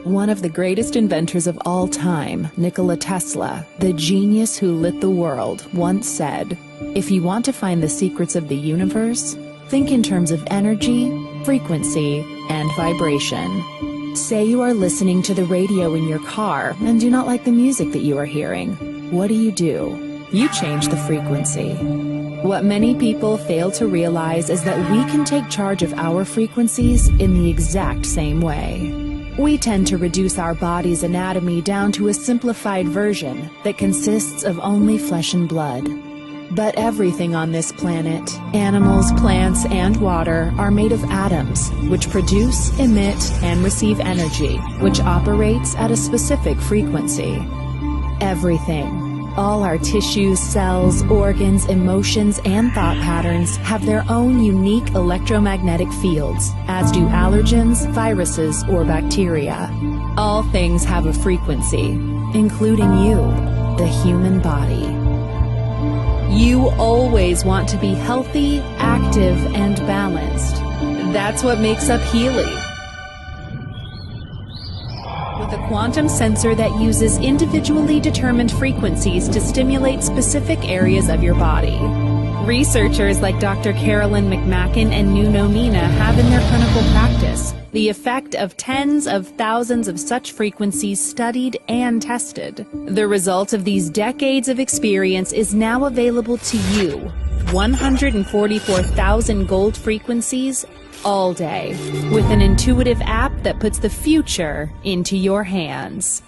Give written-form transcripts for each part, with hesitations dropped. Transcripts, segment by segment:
One of the greatest inventors of all time, Nikola Tesla, the genius who lit the world, once said, "If you want to find the secrets of the universe, think in terms of energy, frequency, and vibration." Say you are listening to the radio in your car and do not like the music that you are hearing. What do? You change the frequency. What many people fail to realize is that we can take charge of our frequencies in the exact same way. We tend to reduce our body's anatomy down to a simplified version that consists of only flesh and blood. But everything on this planet, animals, plants, and water, are made of atoms, which produce, emit, and receive energy, which operates at a specific frequency. Everything. All our tissues, cells, organs, emotions, and thought patterns have their own unique electromagnetic fields, as do allergens, viruses, or bacteria. All things have a frequency, including you, the human body. You always want to be healthy, active, and balanced. That's what makes up Healy. With a quantum sensor that uses individually determined frequencies to stimulate specific areas of your body. Researchers like Dr. Carolyn McMacken and Nuno Nina have in their clinical practice the effect of tens of thousands of such frequencies studied and tested. The result of these decades of experience is now available to you, 144,000 gold frequencies all day, with an intuitive app that puts the future into your hands.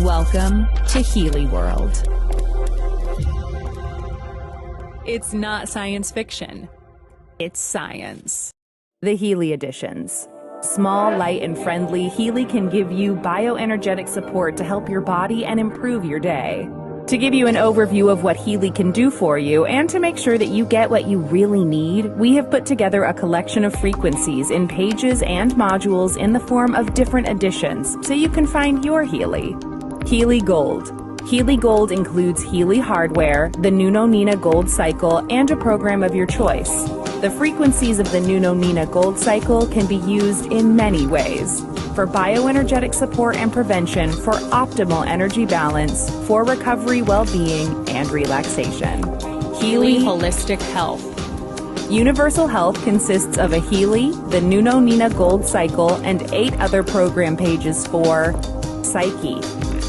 Welcome to Healy World. It's not science fiction. It's science. The Healy Editions. Small, light, and friendly, Healy can give you bioenergetic support to help your body and improve your day. To give you an overview of what Healy can do for you and to make sure that you get what you really need, we have put together a collection of frequencies in pages and modules in the form of different editions so you can find your Healy. Healy Gold. Healy Gold includes Healy hardware, the Nuno Nina Gold Cycle, and a program of your choice. The frequencies of the Nuno Nina Gold Cycle can be used in many ways. For bioenergetic support and prevention, for optimal energy balance, for recovery, well-being, and relaxation. Healy Holistic Health. Universal Health consists of a Healy, the Nuno Nina Gold Cycle, and 8 other program pages for Psyche,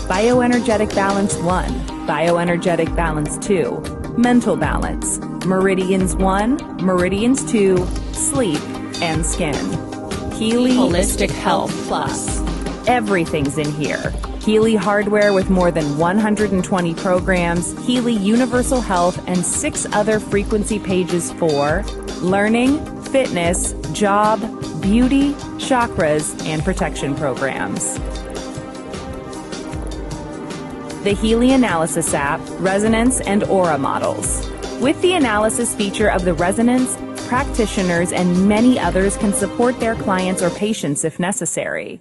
Bioenergetic Balance 1, Bioenergetic Balance 2, Mental Balance, Meridians 1, Meridians 2, Sleep, and Skin. Healy Holistic Health Plus. Everything's in here. Healy hardware with more than 120 programs, Healy Universal Health, and 6 other frequency pages for learning, fitness, job, beauty, chakras, and protection programs. The Healy Analysis app, Resonance, and Aura models. With the analysis feature of the Resonance, practitioners and many others can support their clients or patients if necessary.